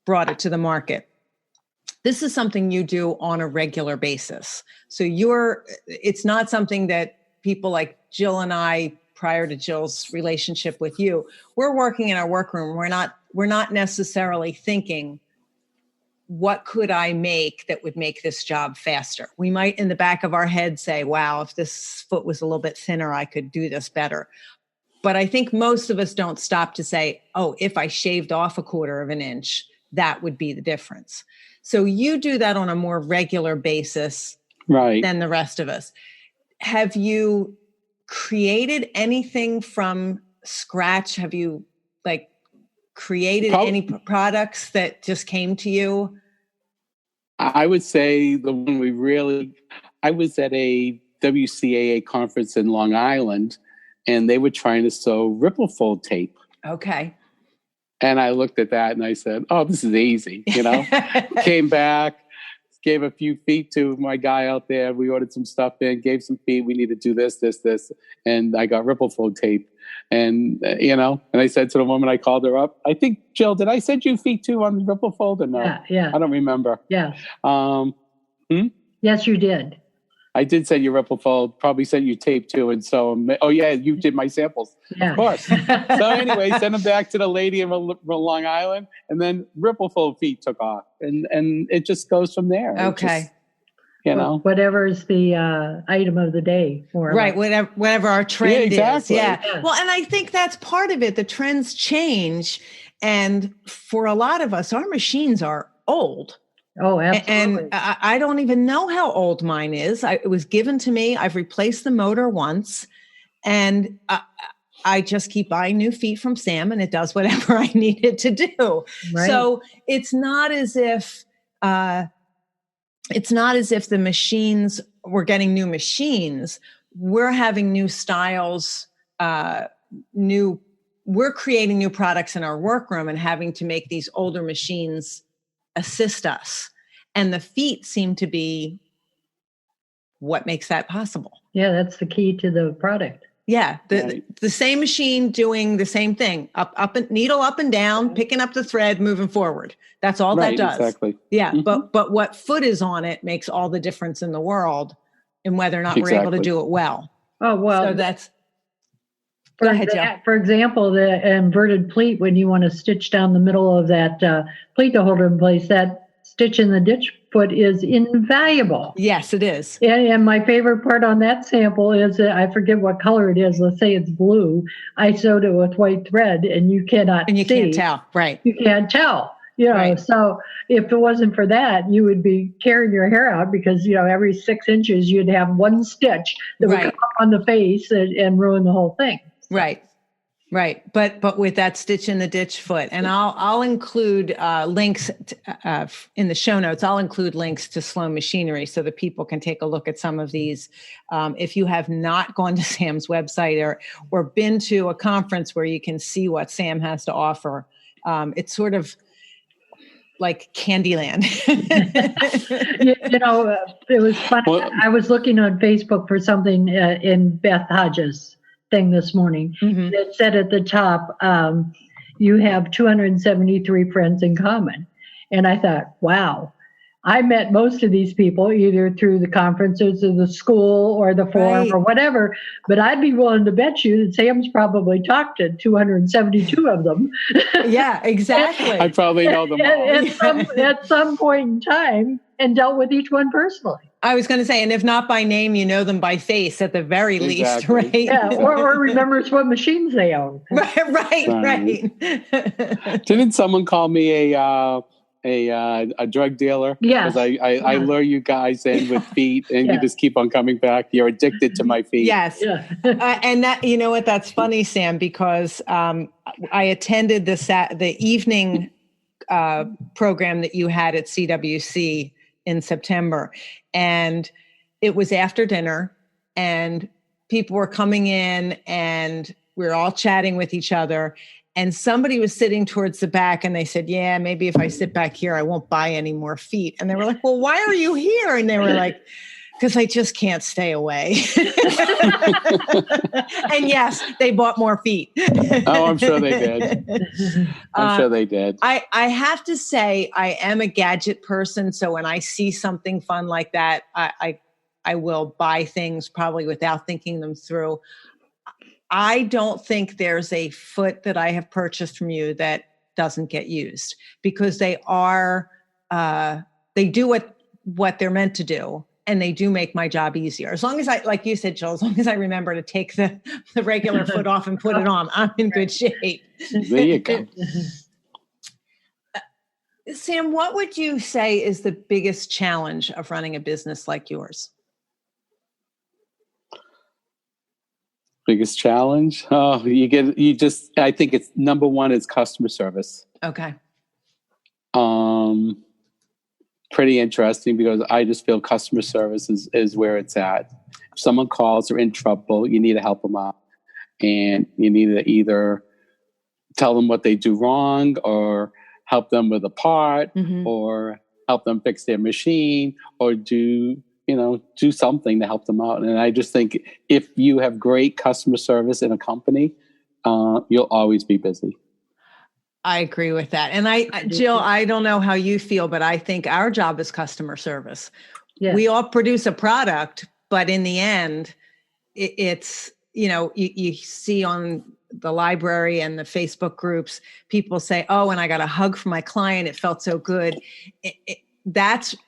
brought it to the market. This is something you do on a regular basis. So it's not something that people like Jill and I, prior to Jill's relationship with you, we're working in our workroom. We're not necessarily thinking, what could I make that would make this job faster? We might in the back of our head say, wow, if this foot was a little bit thinner, I could do this better. But I think most of us don't stop to say, oh, if I shaved off 1/4 of an inch, that would be the difference. So you do that on a more regular basis than the rest of us. Have you created anything from scratch? Have you created any products that just came to you? I would say the one I was at a WCAA conference in Long Island, and they were trying to sew ripple fold tape. Okay. And I looked at that and I said, oh, this is easy, Came back, gave a few feet to my guy out there. We ordered some stuff in, gave some feet. We need to do this. And I got ripple fold tape. And, and I said to the woman, I called her up. I think, Jill, did I send you feet too on the ripple fold or no? Yeah. I don't remember. Yes. Yes, you did. I did send you ripple fold, probably sent you tape too. And so, you did my samples. Yeah. Of course. So anyway, sent them back to the lady in Long Island, and then ripple fold feet took off. And it just goes from there. Okay. Whatever's the item of the day. Right. Whatever our trend is. Yeah. Well, and I think that's part of it. The trends change. And for a lot of us, our machines are old. Oh, absolutely. And I don't even know how old mine is. It was given to me. I've replaced the motor once, and I just keep buying new feet from Sam, and it does whatever I need it to do. Right. So it's not as if the machines, we're getting new machines. We're having new styles, we're creating new products in our workroom and having to make these older machines assist us. And the feet seem to be what makes that possible. Yeah, that's the key to the product. Yeah, the same machine doing the same thing, needle up and down, picking up the thread, moving forward. That's all that does. Exactly. Yeah, but what foot is on it makes all the difference in the world in whether or not we're able to do it well. Oh, well. So that's... For example, the inverted pleat, when you want to stitch down the middle of that pleat to hold it in place, that stitch in the ditch foot is invaluable. Yes, it is. And my favorite part on that sample is, I forget what color it is. Let's say it's blue. I sewed it with white thread, and you cannot see. And you can't tell, right. You can't tell. Right. So if it wasn't for that, you would be tearing your hair out because, every 6 inches you'd have one stitch that would come up on the face and ruin the whole thing. Right. But with that stitch in the ditch foot, and I'll include links in the show notes. I'll include links to Sloan Machinery so that people can take a look at some of these. If you have not gone to Sam's website or been to a conference where you can see what Sam has to offer, it's sort of like Candyland. It was funny. Well, I was looking on Facebook for something in Beth Hodges' thing this morning. Mm-hmm. It said at the top, you have 273 friends in common. And I thought, wow, I met most of these people either through the conferences or the school or the forum or whatever, but I'd be willing to bet you that Sam's probably talked to 272 of them. Yeah, exactly. I probably know them all. At some point in time, and dealt with each one personally. I was going to say, and if not by name, you know them by face at the very least, Exactly. right? Yeah, or remembers what machines they own. Right. Didn't someone call me a drug dealer? Yes. Because I lure you guys in with feet, and you just keep on coming back. You're addicted to my feet. Yes. Yeah. And that, you know what, that's funny, Sam, because I attended the evening program that you had at CWC in September. And it was after dinner, and people were coming in, and we were all chatting with each other. And somebody was sitting towards the back, and they said, yeah, maybe if I sit back here, I won't buy any more feet. And they were like, well, why are you here? And they were like, because I just can't stay away. And yes, they bought more feet. Oh, I'm sure they did. I'm sure they did. I have to say, I am a gadget person. So when I see something fun like that, I will buy things probably without thinking them through. I don't think there's a foot that I have purchased from you that doesn't get used, because they do what they're meant to do. And they do make my job easier. As long as like you said, Jill, as long as I remember to take the regular foot off and put it on, I'm in good shape. There you go. Sam, what would you say is the biggest challenge of running a business like yours? Biggest challenge? Oh, I think it's number one is customer service. Okay. Pretty interesting, because I just feel customer service is where it's at. If someone calls or in trouble, you need to help them out, and you need to either tell them what they do wrong, or help them with a part, or help them fix their machine, or do something to help them out. And I just think if you have great customer service in a company, you'll always be busy. I agree with that. And Jill, I don't know how you feel, but I think our job is customer service. Yeah. We all produce a product, but in the end, it's, you see on the library and the Facebook groups, people say, oh, and I got a hug from my client. It felt so good.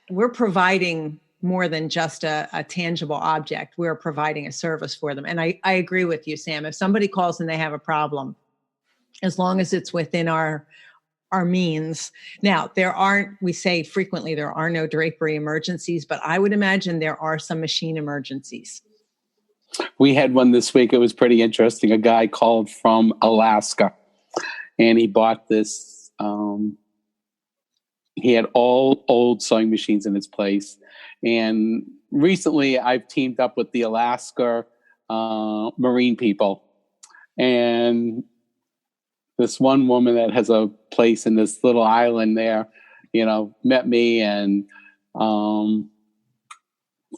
We're providing more than just a tangible object. We're providing a service for them. And I agree with you, Sam. If somebody calls and they have a problem, as long as it's within our means. Now, we say frequently there are no drapery emergencies, but I would imagine there are some machine emergencies. We had one this week. It was pretty interesting. A guy called from Alaska, and he bought this. He had all old sewing machines in his place. And recently I've teamed up with the Alaska Marine people. And this one woman that has a place in this little island there, met me, and I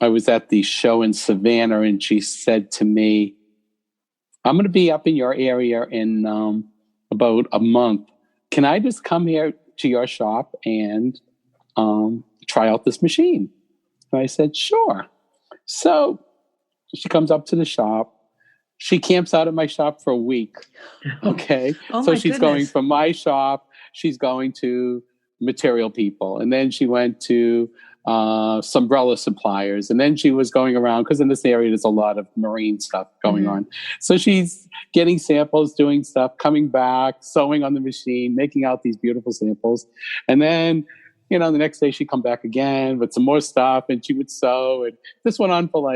was at the show in Savannah, and she said to me, I'm going to be up in your area in about a month. Can I just come here to your shop and try out this machine? And I said, sure. So she comes up to the shop. She camps out at my shop for a week. Okay. So she's going from my shop, she's going to material people. And then she went to umbrella suppliers. And then she was going around, because in this area, there's a lot of marine stuff going on. So she's getting samples, doing stuff, coming back, sewing on the machine, making out these beautiful samples. And then, the next day she'd come back again with some more stuff, and she would sew. And this went on for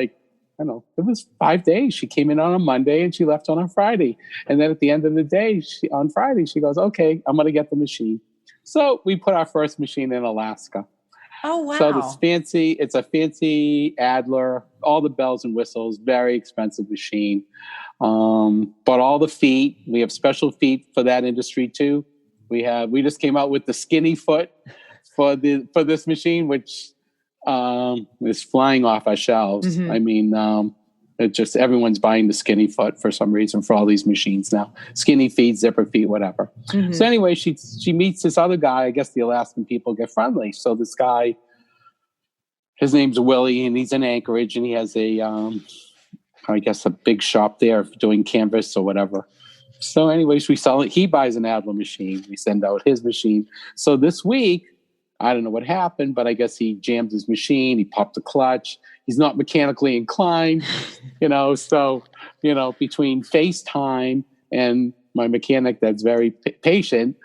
it was 5 days. She came in on a Monday and she left on a Friday. And then at the end of the day, on Friday, she goes, okay, I'm going to get the machine. So we put our first machine in Alaska. Oh, wow. So it's a fancy Adler, all the bells and whistles, very expensive machine. But all the feet, we have special feet for that industry too. We just came out with the skinny foot for this machine, which is flying off our shelves. I mean, it just, everyone's buying the skinny foot for some reason for all these machines now. Skinny feet, zipper feet, whatever. So anyway, she meets this other guy. I guess the Alaskan people get friendly. So this guy, his name's Willie, and he's in Anchorage, and he has a big shop there doing canvas or whatever. So anyways, we sell it. He buys an Adler machine. We send out his machine. So this week, I don't know what happened, but I guess he jammed his machine. He popped the clutch. He's not mechanically inclined, so, between FaceTime and my mechanic that's very patient,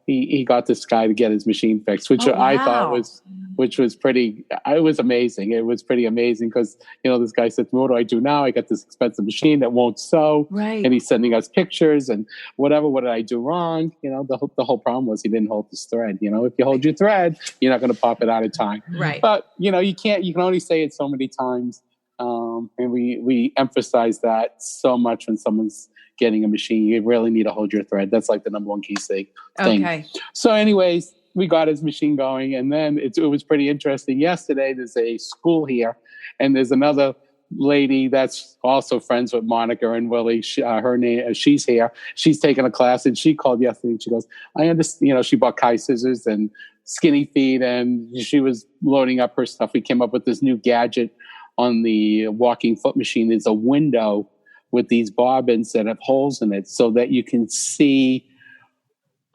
he got this guy to get his machine fixed, which I thought was it was amazing. It was pretty amazing because, this guy said, what do I do now? I got this expensive machine that won't sew. Right. And he's sending us pictures and whatever. What did I do wrong? The whole problem was he didn't hold his thread. If you hold your thread, you're not going to pop it out of time. Right. But, you can only say it so many times. And we emphasize that so much when someone's getting a machine. You really need to hold your thread. That's like the number one key thing. Okay. So anyways, we got his machine going, and then it was pretty interesting. Yesterday, there's a school here, and there's another lady that's also friends with Monica and Willie. Her name, she's here. She's taking a class, and she called yesterday, and she goes, I understand, she bought Kai scissors and skinny feet, and she was loading up her stuff. We came up with this new gadget on the walking foot machine. There's a window with these bobbins that have holes in it so that you can see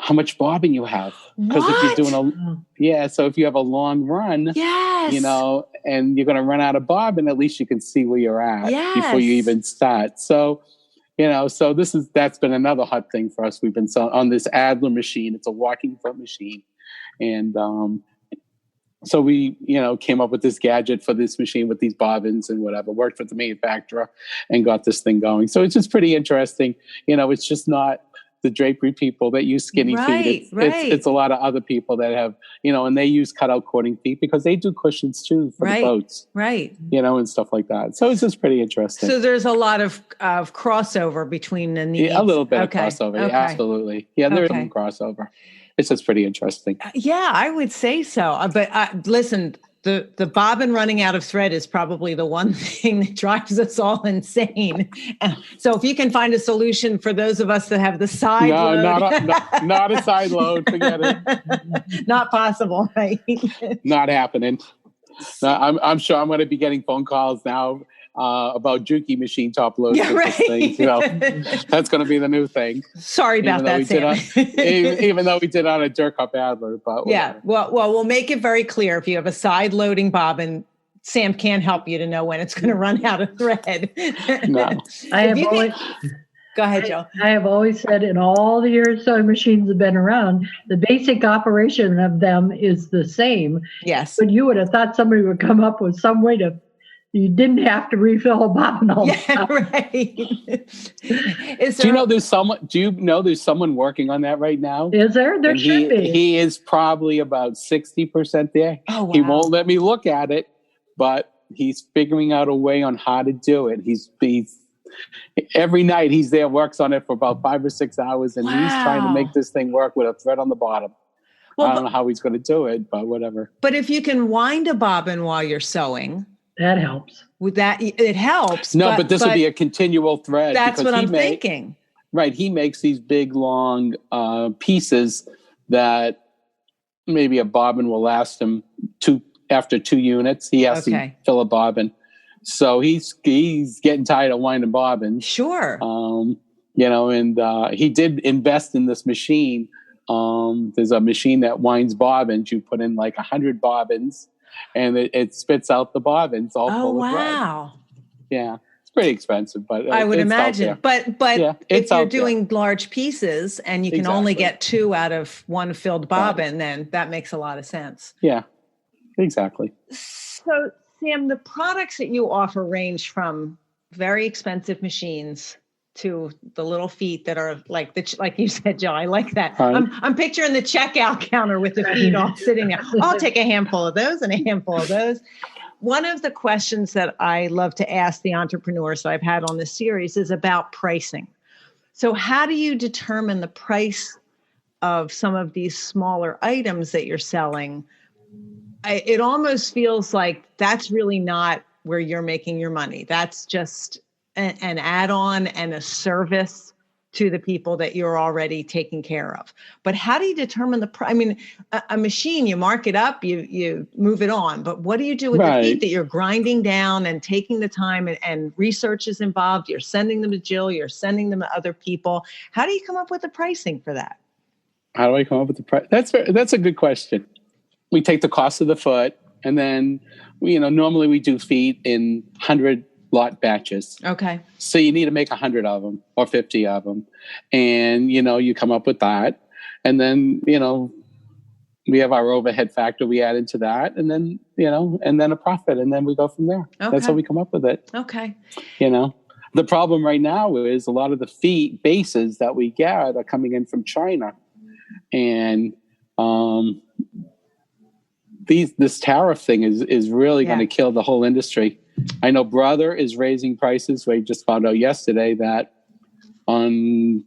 how much bobbin you have. Because if you're doing so if you have a long run, yes, and you're going to run out of bobbin, at least you can see where you're at before you even start. So, so that's been another hot thing for us. We've been selling on this Adler machine. It's a walking foot machine. And, so we, came up with this gadget for this machine with these bobbins and whatever, worked with the manufacturer and got this thing going. So it's just pretty interesting. It's just not the drapery people that use skinny feet. It's a lot of other people that have, and they use cutout cording feet because they do cushions too for the boats. Right. And stuff like that. So it's just pretty interesting. So there's a lot of crossover between the needs. Yeah, a little bit of crossover. Okay. Yeah, absolutely. Yeah, there's some crossover. It's just pretty interesting. Yeah, I would say so. But listen, the bobbin running out of thread is probably the one thing that drives us all insane. So if you can find a solution for those of us that have the side load. Not a side load. Forget it. Not possible, right? Not happening. I'm sure I'm going to be getting phone calls now about Juki machine top loads. Yeah, right. Thing. That's going to be the new thing. Sorry about that, Sam. Even though we did on a Dirt Cup Adler, but yeah. Well, we'll make it very clear. If you have a side loading bobbin, Sam can help you to know when it's going to run out of thread. No, Go ahead, Joe. I have always said in all the years sewing machines have been around, the basic operation of them is the same. Yes. But you would have thought somebody would come up with some way to. You didn't have to refill a bobbin all the time. Right. Do you know there's someone working on that right now? Is there? There should be. He is probably about 60% there. Oh, wow. He won't let me look at it, but he's figuring out a way on how to do it. He's every night he's there, works on it for about 5 or 6 hours, and he's trying to make this thing work with a thread on the bottom. Well, I don't know how he's going to do it, but whatever. But if you can wind a bobbin while you're sewing, that helps. With that, it helps. No, but this would be a continual thread. That's what I'm thinking. Right. He makes these big, long pieces that maybe a bobbin will last him after 2 units. He has to fill a bobbin. So he's getting tired of winding bobbins. Sure. And he did invest in this machine. There's a machine that winds bobbins. You put in like 100 bobbins. And it spits out the bobbins all full of thread. Wow. Yeah. It's pretty expensive, but I would imagine. But if you're doing large pieces and you can only get 2 out of 1 filled bobbin, then that makes a lot of sense. Yeah, exactly. So, Sam, the products that you offer range from very expensive machines to the little feet that are like you said, Joe. I like that. Right. I'm picturing the checkout counter with the feet all sitting there. I'll take a handful of those and a handful of those. One of the questions that I love to ask the entrepreneurs that I've had on this series is about pricing. So how do you determine the price of some of these smaller items that you're selling? It almost feels like that's really not where you're making your money. That's just an add-on and a service to the people that you're already taking care of. But how do you determine the price? I mean, a machine, you mark it up, you move it on. But what do you do with the feet that you're grinding down and taking the time and research is involved? You're sending them to Jill, you're sending them to other people. How do you come up with the pricing for that? How do I come up with the price? That's a good question. we take the cost of the foot, and then normally we do feet in 100 lot batches. Okay. So you need to make 100 of them or 50 of them, and you come up with that, and then we have our overhead factor we add into that, and then and then a profit, and then we go from there. Okay. That's how we come up with it. Okay. The problem right now is a lot of the feet bases that we get are coming in from China, and this tariff thing is really going to kill the whole industry. I know Brother is raising prices. We just found out yesterday that on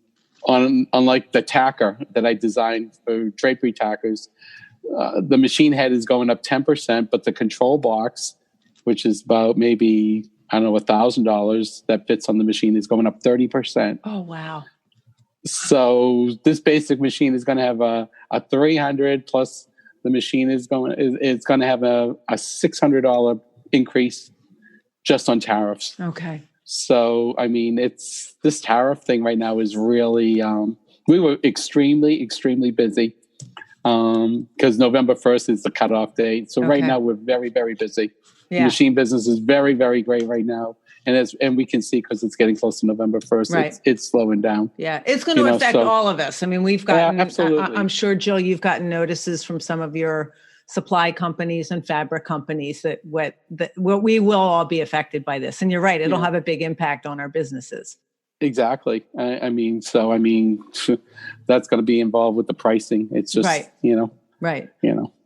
like the tacker that I designed for drapery tackers, the machine head is going up 10%, but the control box, which is about maybe, I don't know, $1,000 that fits on the machine, is going up 30%. Oh, wow. So this basic machine is going to have a 300 plus the machine is going to have a $600 increase just on tariffs. Okay. So, I mean, this tariff thing right now is really, we were extremely, extremely busy because November 1st is the cutoff date. So right now we're very, very busy. Yeah. The machine business is very, very great right now. And we can see because it's getting close to November 1st, right. it's slowing down. Yeah, it's going to affect all of us. I mean, we've gotten, absolutely. I'm sure, Jill, you've gotten notices from some of your supply companies and fabric companies that we will all be affected by this. And you're right, it'll have a big impact on our businesses. Exactly. I mean, that's going to be involved with the pricing. It's just, right. Right.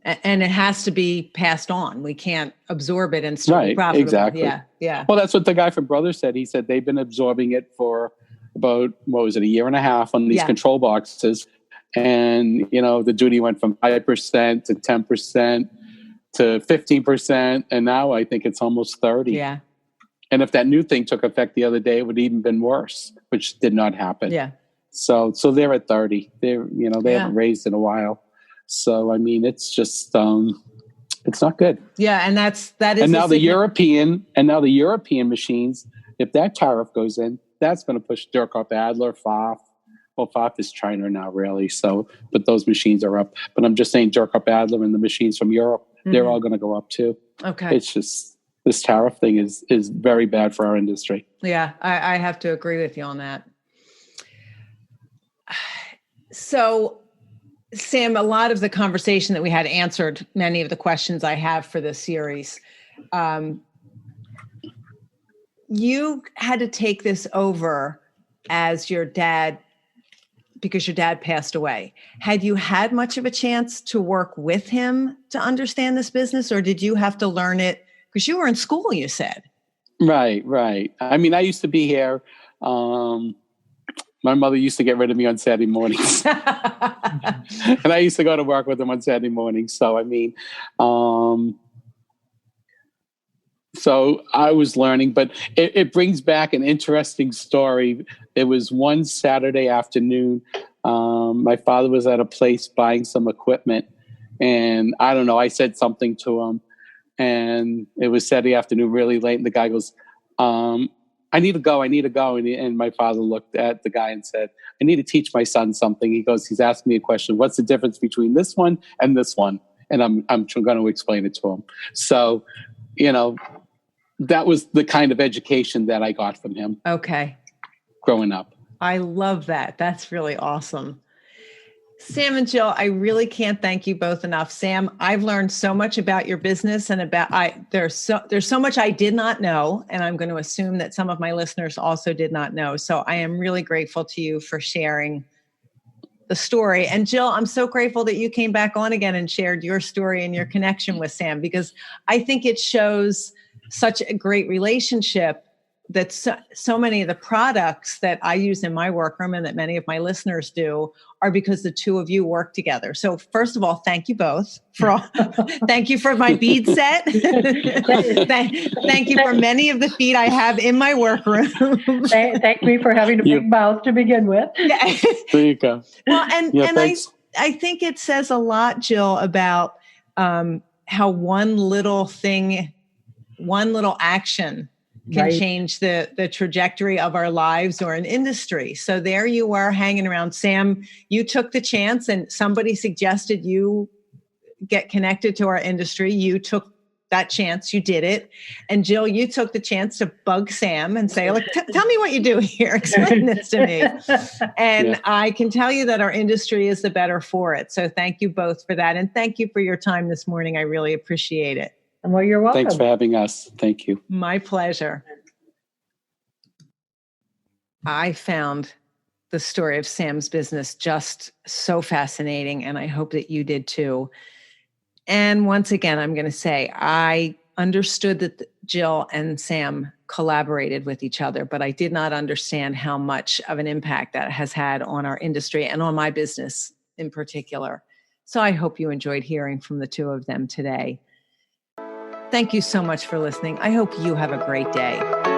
And it has to be passed on. We can't absorb it and still be profitable. Exactly. Yeah. Well, that's what the guy from Brothers said. He said they've been absorbing it for about, a year and a half on these control boxes. And, the duty went from 5% to 10% to 15%. And now I think it's almost 30%. Yeah. And if that new thing took effect the other day, it would even been worse, which did not happen. Yeah. So they're at 30. They haven't raised in a while. So, I mean, it's just, it's not good. Yeah. And that is. And now the European machines, if that tariff goes in, that's going to push Durkop Adler, Pfaff. Well, Pfaff is China now, really. So, but those machines are up. But I'm just saying Durkop Adler and the machines from Europe, they're all going to go up too. Okay. It's just, this tariff thing is very bad for our industry. Yeah, I have to agree with you on that. So, Sam, a lot of the conversation that we had answered many of the questions I have for this series. You had to take this over as your dad, because your dad passed away. Had you had much of a chance to work with him to understand this business, or did you have to learn it? Because you were in school, you said. Right. I mean, I used to be here. My mother used to get rid of me on Saturday mornings. And I used to go to work with him on Saturday mornings. So, I mean, so I was learning, but it brings back an interesting story. It was one Saturday afternoon. My father was at a place buying some equipment. And I don't know, I said something to him. And it was Saturday afternoon, really late. And the guy goes, I need to go. And my father looked at the guy and said, I need to teach my son something. He goes, he's asking me a question. What's the difference between this one and this one? And I'm going to explain it to him. So, that was the kind of education that I got from him. Okay. Growing up. I love that. That's really awesome. Sam and Jill, I really can't thank you both enough. Sam, I've learned so much about your business and there's so much I did not know, and I'm going to assume that some of my listeners also did not know. So I am really grateful to you for sharing the story. And Jill, I'm so grateful that you came back on again and shared your story and your connection with Sam, because I think it shows such a great relationship that so many of the products that I use in my workroom and that many of my listeners do are because the two of you work together. So first of all, thank you both thank you for my bead set. Thank you for many of the feet I have in my workroom. Thank me for having a big mouth to begin with. Yeah. There you go. Well, I think it says a lot, Jill, about how one little action can change the trajectory of our lives or an industry. So there you are hanging around. Sam, you took the chance and somebody suggested you get connected to our industry. You took that chance, you did it. And Jill, you took the chance to bug Sam and say, look, tell me what you do here. Explain this to me. And I can tell you that our industry is the better for it. So thank you both for that. And thank you for your time this morning. I really appreciate it. Well, you're welcome. Thanks for having us. Thank you. My pleasure. I found the story of Sam's business just so fascinating, and I hope that you did too. And once again, I'm going to say, I understood that Jill and Sam collaborated with each other, but I did not understand how much of an impact that has had on our industry and on my business in particular. So I hope you enjoyed hearing from the two of them today. Thank you so much for listening. I hope you have a great day.